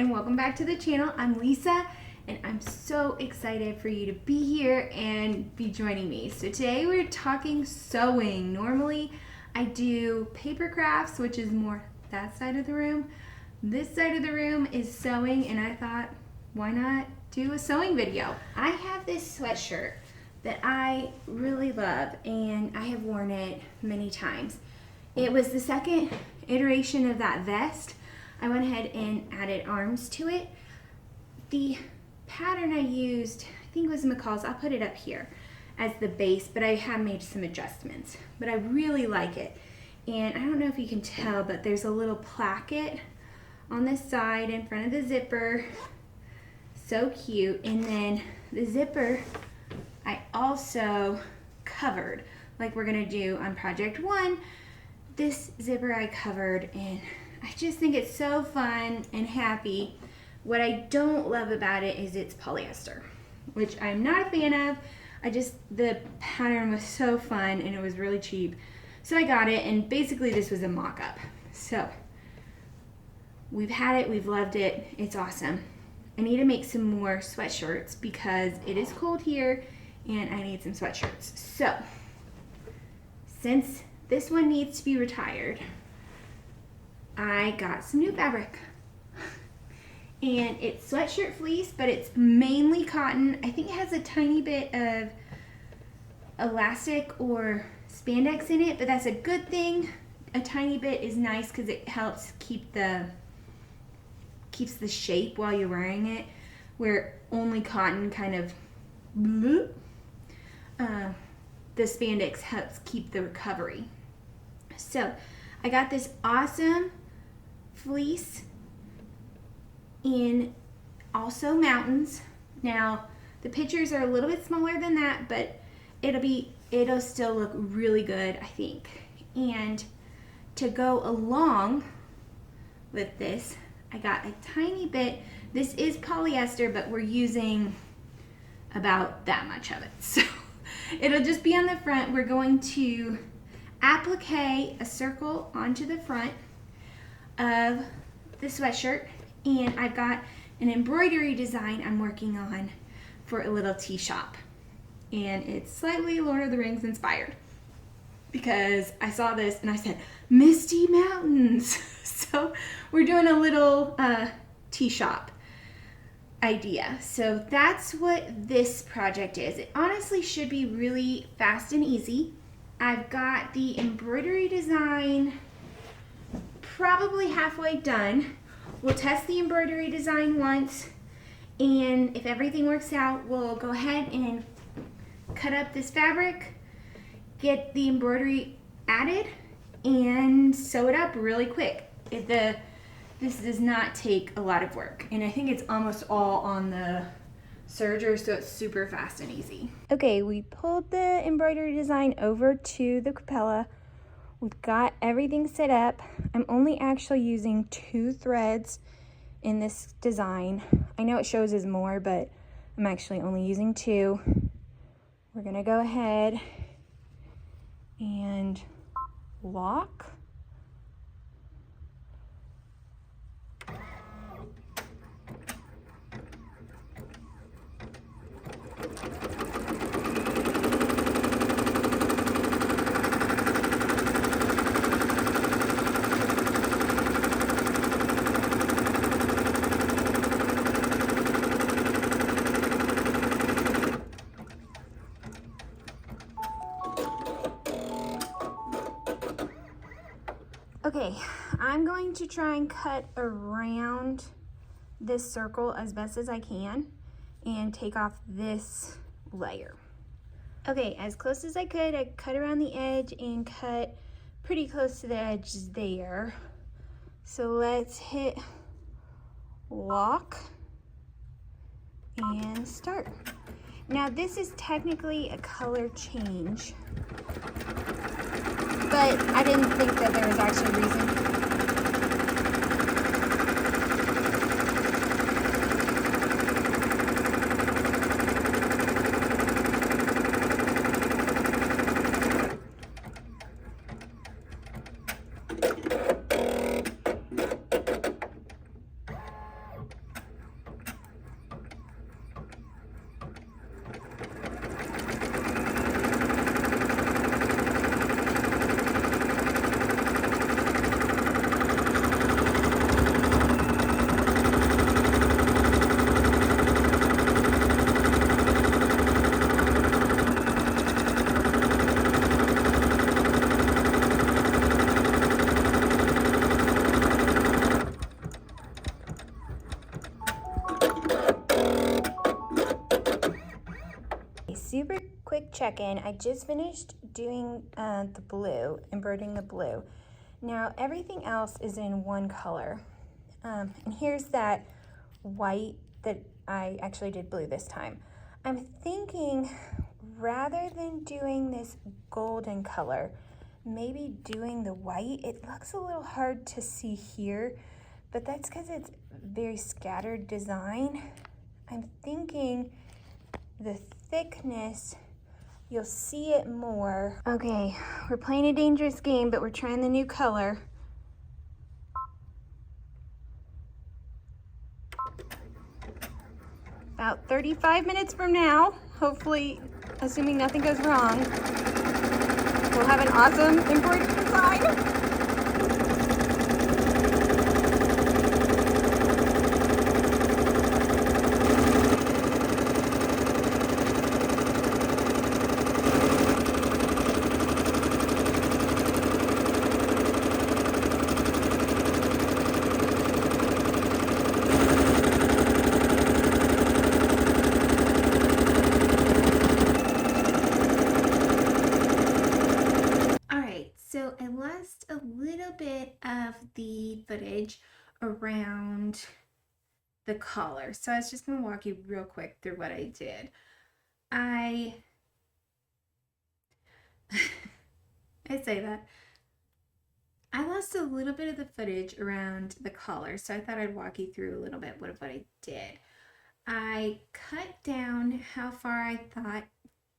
and welcome back to the channel. I'm Lisa and I'm so excited for you to be here and be joining me. So today we're talking sewing. Normally I do paper crafts, which is more that side of the room. This side of the room is sewing, and I thought, why not do a sewing video? I have this sweatshirt that I really love and I have worn it many times. It was the second iteration of that vest. I went ahead and added arms to it. The pattern I used, I think it was McCall's. I'll put it up here as the base, but I have made some adjustments. But I really like it. And I don't know if you can tell, but there's a little placket on this side in front of the zipper. So cute. And then the zipper, I also covered, like we're gonna do on project 1. This zipper I covered, and I just think it's so fun and happy. What I don't love about it is it's polyester, which I'm not a fan of. The pattern was so fun and it was really cheap. So I got it, and basically this was a mock-up. So we've had it, we've loved it, it's awesome. I need to make some more sweatshirts because it is cold here and I need some sweatshirts. So since this one needs to be retired, I got some new fabric. And it's sweatshirt fleece, but it's mainly cotton. I think it has a tiny bit of elastic or spandex in it, but that's a good thing. A tiny bit is nice because it helps keeps the shape while you're wearing it, where only cotton kind of the spandex helps keep the recovery. So I got this awesome fleece in also mountains. Now the pictures are a little bit smaller than that, but it'll still look really good, I think. And to go along with this, I got a tiny bit. This is polyester, but we're using about that much of it. So it'll just be on the front. We're going to applique a circle onto the front of the sweatshirt, and I've got an embroidery design I'm working on for a little tea shop, and it's slightly Lord of the Rings inspired because I saw this and I said Misty Mountains. So we're doing a little tea shop idea. So that's what this project is. It honestly should be really fast and easy. I've got the embroidery design probably halfway done. We'll test the embroidery design once, and if everything works out, we'll go ahead and cut up this fabric, get the embroidery added, and sew it up really quick. This does not take a lot of work, and I think it's almost all on the serger, so it's super fast and easy. Okay, we pulled the embroidery design over to the Capella. We've got everything set up. I'm only actually using 2 threads in this design. I know it shows as more, but I'm actually only using 2. We're gonna go ahead and lock. Okay, I'm going to try and cut around this circle as best as I can and take off this layer. Okay, as close as I could, I cut around the edge and cut pretty close to the edge there. So let's hit lock and start. Now this is technically a color change, but I didn't think that there was actually a reason. super quick check-in. I just finished doing the blue, embroidering the blue. Now everything else is in one color. And here's that white that I actually did blue this time. I'm thinking rather than doing this golden color, maybe doing the white. It looks a little hard to see here, but that's because it's very scattered design. I'm thinking the thickness, you'll see it more. Okay, we're playing a dangerous game, but we're trying the new color. About 35 minutes from now, hopefully, assuming nothing goes wrong, we'll have an awesome embroidered design. So I lost a little bit of the footage around the collar. So I was just going to walk you real quick through what I did. I say that. I lost a little bit of the footage around the collar, so I thought I'd walk you through a little bit what I did. I cut down how far I thought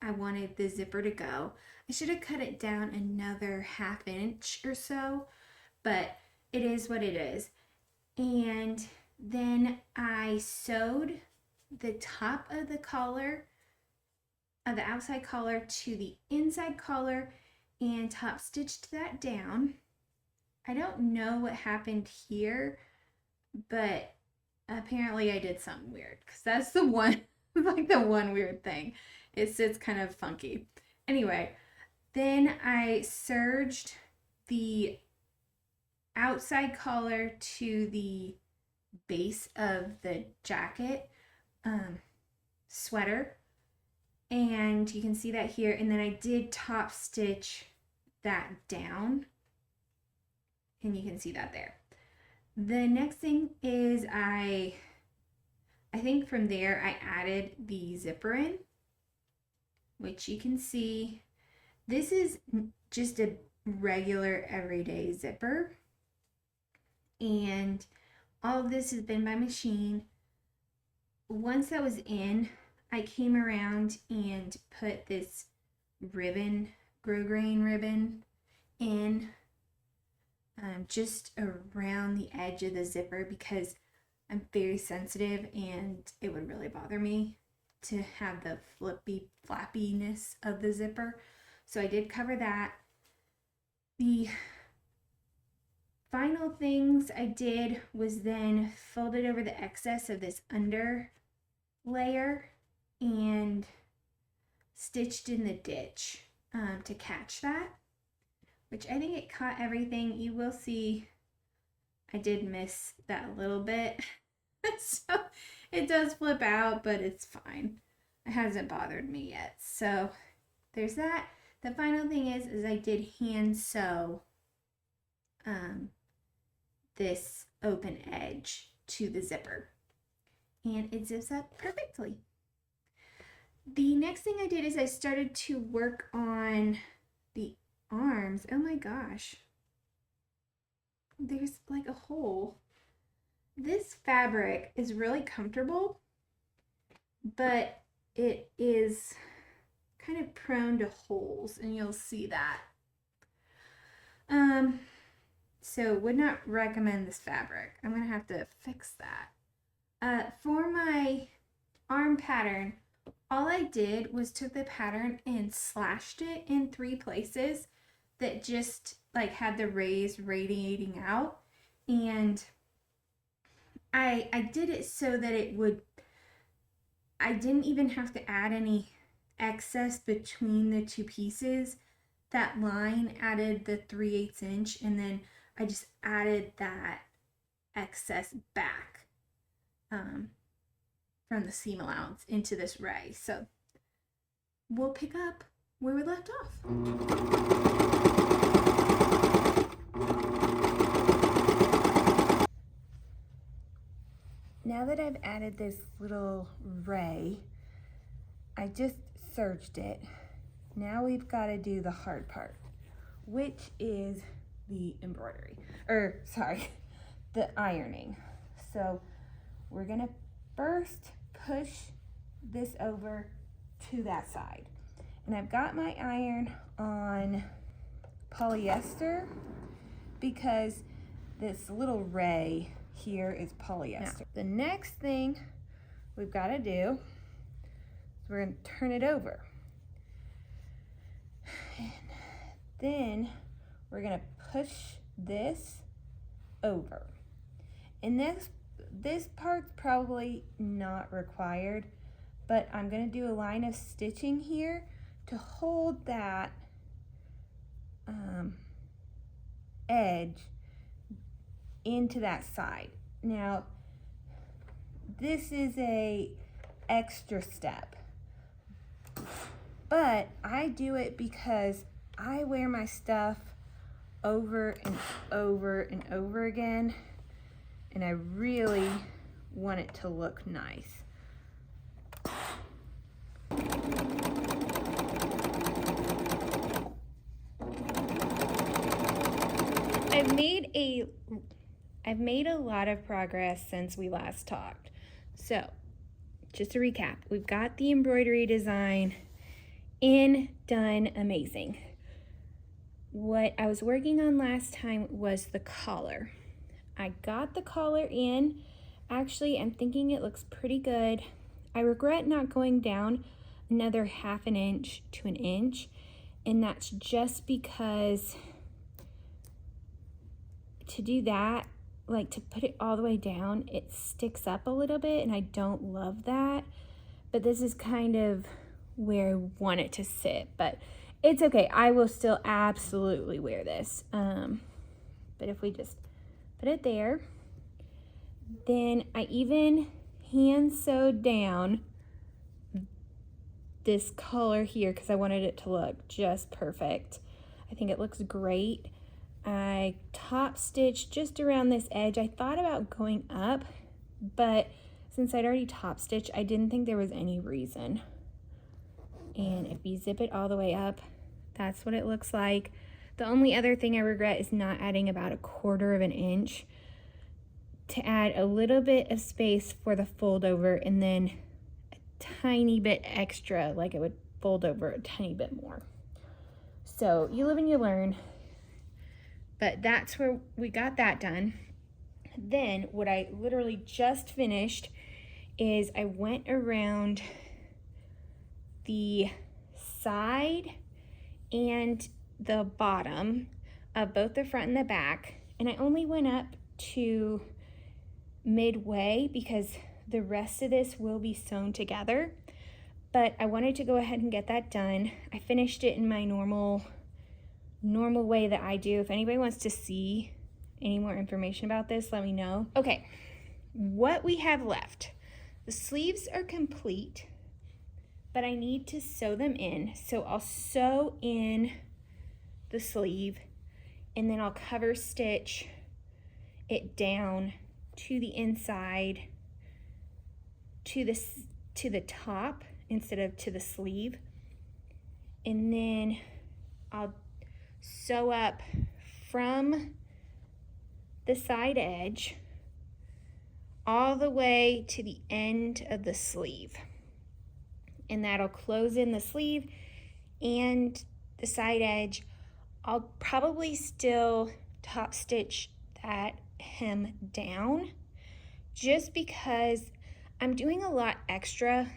I wanted the zipper to go. I should have cut it down another ½ inch or so, but it is what it is. And then I sewed the top of the collar, of the outside collar, to the inside collar and top stitched that down. I don't know what happened here, but apparently I did something weird, because that's the one, like the one weird thing. It sits kind of funky. Anyway, then I serged the outside collar to the base of the jacket sweater, and you can see that here. And then I did top stitch that down, and you can see that there. The next thing is I think from there I added the zipper in, which you can see. This is just a regular everyday zipper, and all of this has been by machine. Once that was in, I came around and put this ribbon, grosgrain ribbon, in just around the edge of the zipper, because I'm very sensitive and it would really bother me to have the flappiness of the zipper. So I did cover that. The final things I did was then folded over the excess of this under layer and stitched in the ditch to catch that, which I think it caught everything. You will see I did miss that a little bit. So it does flip out, but it's fine. It hasn't bothered me yet. So there's that. The final thing is I did hand sew this open edge to the zipper, and it zips up perfectly. The next thing I did is I started to work on the arms. Oh my gosh, there's like a hole. This fabric is really comfortable, but it is kind of prone to holes, and you'll see that. So would not recommend this fabric. I'm gonna have to fix that. For my arm pattern, all I did was took the pattern and slashed it in 3 places that just like had the rays radiating out, and I did it so that it would, I didn't even have to add any excess between the 2 pieces. That line added the 3/8 inch, and then I just added that excess back from the seam allowance into this ray. So we'll pick up where we left off. Now that I've added this little ray, I just serged it. Now we've got to do the hard part, which is the embroidery, the ironing. So we're gonna first push this over to that side. And I've got my iron on polyester because this little ray here is polyester. Now, the next thing we've got to do is we're going to turn it over. And then we're going to push this over. And this part's probably not required, but I'm going to do a line of stitching here to hold that edge into that side. Now, this is a extra step, but I do it because I wear my stuff over and over and over again, and I really want it to look nice. I've made a lot of progress since we last talked. So, just to recap, we've got the embroidery design in, done, amazing. What I was working on last time was the collar. I got the collar in. Actually, I'm thinking it looks pretty good. I regret not going down another 1/2 inch to 1 inch, and that's just because to do that, like to put it all the way down, it sticks up a little bit, and I don't love that. But this is kind of where I want it to sit, but it's okay. I will still absolutely wear this. But if we just put it there, then I even hand sewed down this color here because I wanted it to look just perfect. I think it looks great. I top stitched just around this edge. I thought about going up, but since I'd already top stitched, I didn't think there was any reason. And if you zip it all the way up, that's what it looks like. The only other thing I regret is not adding about 1/4 inch to add a little bit of space for the fold over, and then a tiny bit extra, like it would fold over a tiny bit more. So you live and you learn. But that's where we got that done. Then what I literally just finished is I went around the side and the bottom of both the front and the back, and I only went up to midway because the rest of this will be sewn together. But I wanted to go ahead and get that done. I finished it in my normal way that I do. If anybody wants to see any more information about this, let me know. Okay, what we have left. The sleeves are complete, but I need to sew them in. So I'll sew in the sleeve, and then I'll cover stitch it down to the inside, to the top instead of to the sleeve. And then I'll sew up from the side edge all the way to the end of the sleeve, and that'll close in the sleeve and the side edge. I'll probably still top stitch that hem down just because I'm doing a lot extra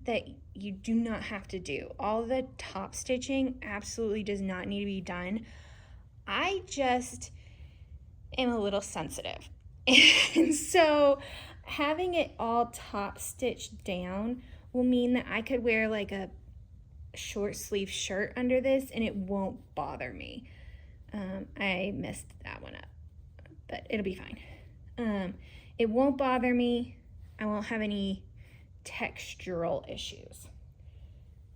that you do not have to do. All the top stitching absolutely does not need to be done. I just am a little sensitive. And so having it all top stitched down will mean that I could wear like a short sleeve shirt under this and it won't bother me. I messed that one up, but it'll be fine. It won't bother me. I won't have any textural issues.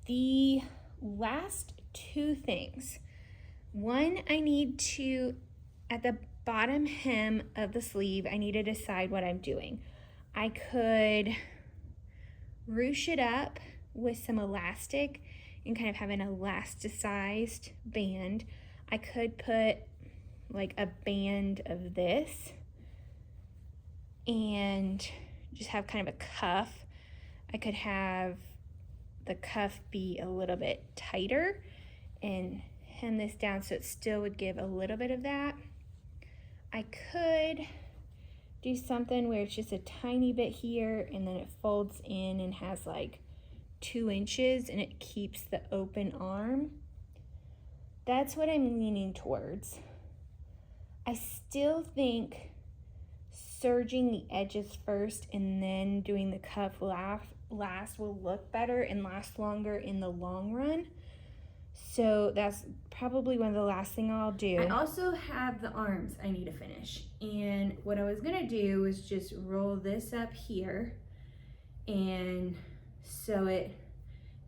the last two things. One, I need to, at the bottom hem of the sleeve, I need to decide what I'm doing. I could ruche it up with some elastic and kind of have an elasticized band. I could put like a band of this and just have kind of a cuff. I could have the cuff be a little bit tighter and hem this down so it still would give a little bit of that. I could do something where it's just a tiny bit here and then it folds in and has like 2 inches and it keeps the open arm. That's what I'm leaning towards. I still think serging the edges first and then doing the cuff last will look better and last longer in the long run. So that's probably one of the last thing I'll do. I also have the arms I need to finish. And what I was gonna do was just roll this up here and sew it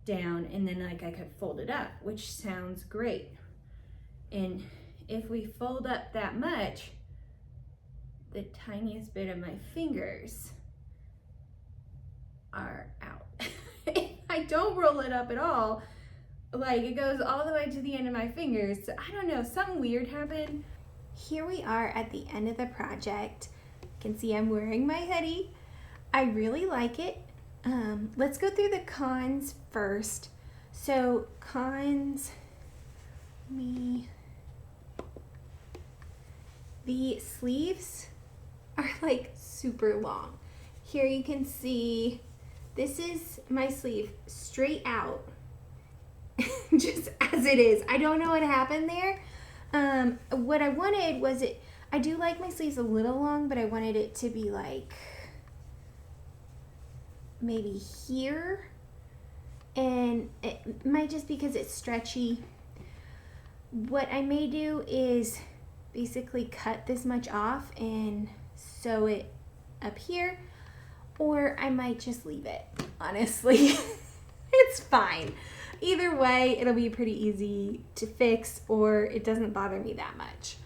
down, and then like I could fold it up, which sounds great. And if we fold up that much, the tiniest bit of my fingers are out. If I don't roll it up at all, like it goes all the way to the end of my fingers. So I don't know, something weird happened. Here we are at the end of the project. You can see I'm wearing my hoodie. I really like it. Let's go through the cons first. So cons, the sleeves are like super long. Here you can see, this is my sleeve straight out, just as it is. I don't know what happened there. What I wanted was I do like my sleeves a little long, but I wanted it to be like maybe here, and it might just because it's stretchy. What I may do is basically cut this much off and sew it up here, or I might just leave it, honestly. It's fine. Either way, it'll be pretty easy to fix, or it doesn't bother me that much.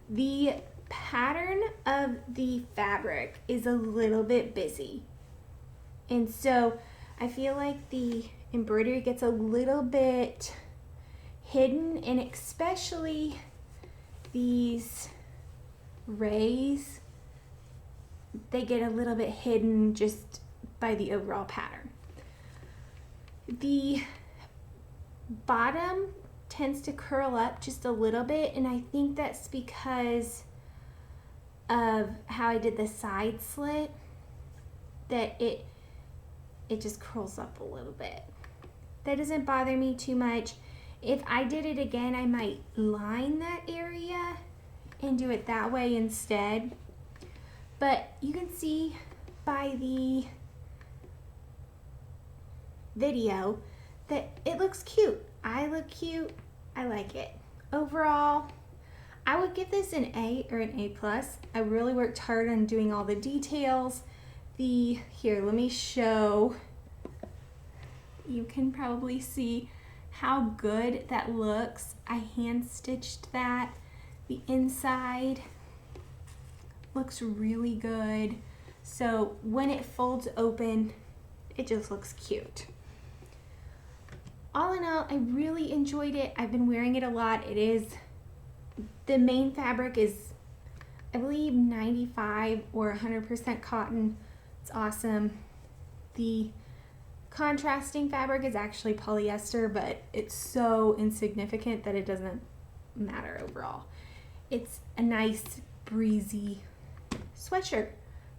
The pattern of the fabric is a little bit busy, and so I feel like the embroidery gets a little bit hidden, and especially these rays, they get a little bit hidden just by the overall pattern. The bottom tends to curl up just a little bit, and I think that's because of how I did the side slit, that it just curls up a little bit. That doesn't bother me too much. If I did it again, I might line that area and do it that way instead. But you can see by the video that it looks cute. I look cute. I like it. Overall, I would give this an A or an A+. I really worked hard on doing all the details. Here, let me show. You can probably see how good that looks. I hand stitched that. The inside looks really good. So when it folds open, it just looks cute. All in all, I really enjoyed it. I've been wearing it a lot. The main fabric is, I believe, 95 or 100% cotton. It's awesome. The contrasting fabric is actually polyester, but it's so insignificant that it doesn't matter overall. It's a nice, breezy sweatshirt.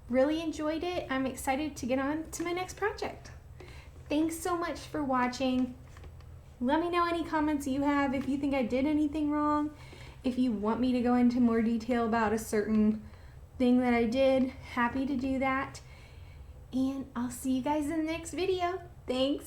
Really enjoyed it. I'm excited to get on to my next project. Thanks so much for watching. Let me know any comments you have, if you think I did anything wrong, if you want me to go into more detail about a certain thing that I did, happy to do that. And I'll see you guys in the next video. Thanks.